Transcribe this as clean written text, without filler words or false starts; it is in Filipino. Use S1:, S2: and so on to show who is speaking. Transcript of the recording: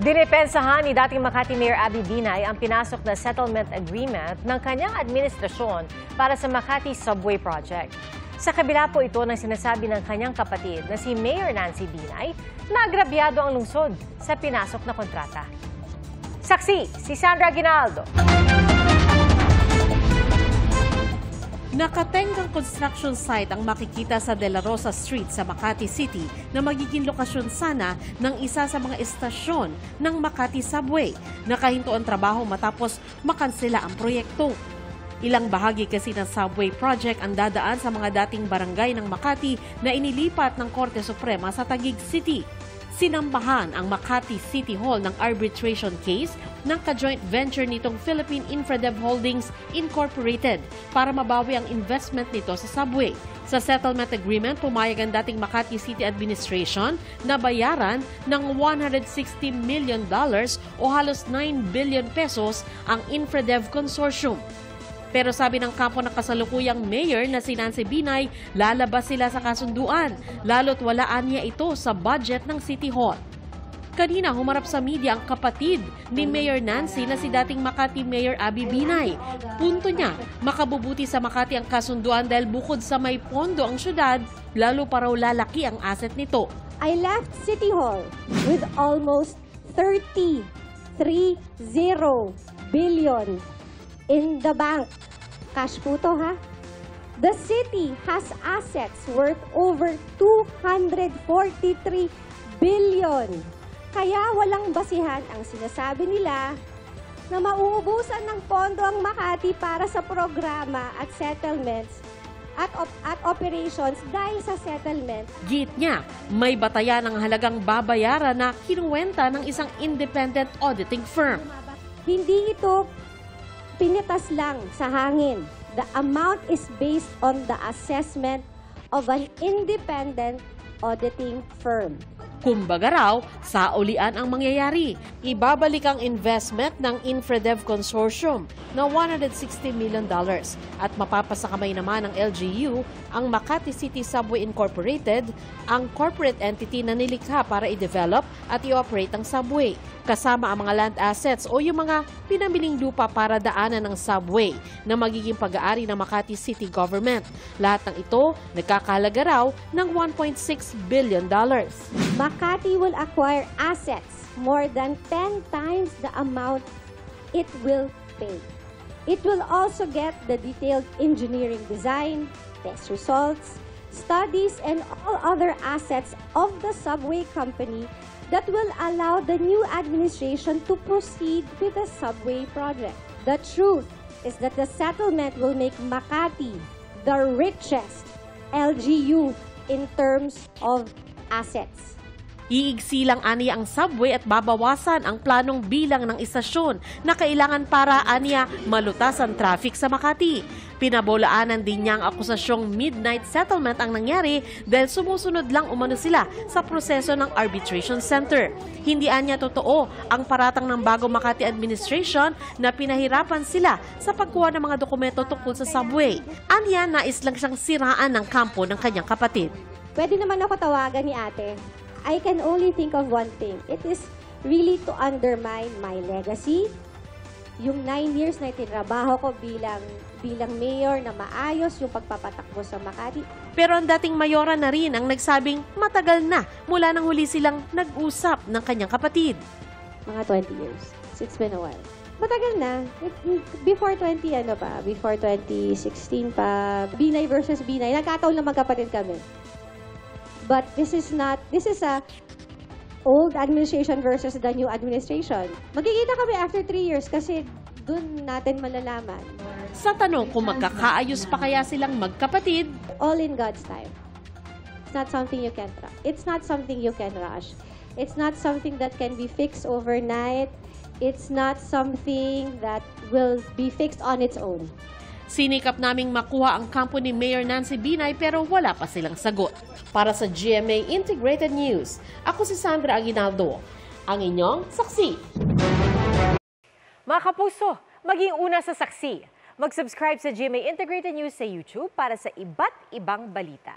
S1: Dinepensahan ni dating Makati Mayor Abby Binay ang pinasok na settlement agreement ng kanyang administrasyon para sa Makati Subway Project. Sa kabila po ito ng sinasabi ng kanyang kapatid na si Mayor Nancy Binay na agrabyado ang lungsod sa pinasok na kontrata. Saksi, si Sandra Aguinaldo.
S2: Nakatenggang construction site ang makikita sa De La Rosa Street sa Makati City na magiging lokasyon sana ng isa sa mga estasyon ng Makati Subway. Nakahinto ang trabaho matapos makansela ang proyekto. Ilang bahagi kasi ng subway project ang dadaan sa mga dating barangay ng Makati na inilipat ng Korte Suprema sa Taguig City. Sinambahan ang Makati City Hall ng arbitration case ng ka-joint venture nitong Philippine Infradev Holdings Incorporated para mabawi ang investment nito sa subway. Sa settlement agreement, pumayag ang dating Makati City Administration na bayaran ng $160 million o halos 9 billion pesos ang Infradev Consortium. Pero sabi ng kampo ng kasalukuyang mayor na si Nancy Binay, lalabas sila sa kasunduan, lalo't walaan niya ito sa budget ng City Hall. Kanina humarap sa media ang kapatid ni Mayor Nancy na si dating Makati Mayor Abby Binay. Punto niya, makabubuti sa Makati ang kasunduan dahil bukod sa may pondo ang syudad, lalo pa raw lalaki ang asset nito.
S3: I left City Hall with almost 30 billion in the bank. Cash po to, ha? The city has assets worth over 243 billion. Kaya walang basihan ang sinasabi nila na mauubusan ng pondo ang Makati para sa programa at settlements at operations dahil sa settlement.
S2: Git niya, may batayan ang halagang babayaran na kinuwenta ng isang independent auditing firm.
S3: Hindi ito pinitas lang sa hangin. The amount is based on the assessment of an independent auditing firm.
S2: Kumbaga raw, saulian ang mangyayari. Ibabalik ang investment ng Infradev Consortium na $160 million at mapapasakamay naman ng LGU ang Makati City Subway Incorporated, ang corporate entity na nilikha para i-develop at i-operate ang subway, kasama ang mga land assets o yung mga pinamiling lupa para daanan ng subway na magiging pag-aari ng Makati City Government. Lahat ng ito nagkakahalaga raw ng $1.6 billion.
S3: Makati will acquire assets more than 10 times the amount it will pay. It will also get the detailed engineering design, test results, studies, and all other assets of the subway company that will allow the new administration to proceed with the subway project. The truth is that the settlement will make Makati the richest LGU in terms of assets.
S2: Iigsi lang aniya ang subway at babawasan ang planong bilang ng istasyon na kailangan para aniya malutas ang traffic sa Makati. Pinabolaanan din niya ang akusasyong midnight settlement ang nangyari dahil sumusunod lang umano sila sa proseso ng arbitration center. Hindi aniya totoo ang paratang ng bagong Makati administration na pinahirapan sila sa pagkuha ng mga dokumento tungkol sa subway. Aniya, nais lang siyang siraan ng kampo ng kanyang kapatid.
S3: Pwede naman ako tawagan ni ate. I can only think of one thing. It is really to undermine my legacy. Yung 9 years na itinrabaho ko bilang mayor na maayos yung pagpapatakbo sa Makati.
S2: Pero ang dating mayora na rin ang nagsabing matagal na mula nang huli silang nag-usap ng kanyang kapatid.
S3: Mga 20 years. It's been a while. Matagal na. Before 2016 pa. Binay versus Binay. Nagkataon lang magkapatid kami. But this is a old administration versus the new administration. Magkikita kami after 3 years kasi dun natin malalaman.
S2: Sa tanong kung magkakaayos pa kaya silang magkapatid,
S3: all in God's time. It's not something you can rush. It's not something you can rush. It's not something that can be fixed overnight. It's not something that will be fixed on its own.
S2: sinikap naming makuha ang kampo ni Mayor Nancy Binay pero wala pa silang sagot. Para sa GMA Integrated News, ako si Sandra Aguinaldo, ang inyong saksi.
S1: Mga kapuso, maging una sa saksi. Mag-subscribe sa GMA Integrated News sa YouTube para sa iba't ibang balita.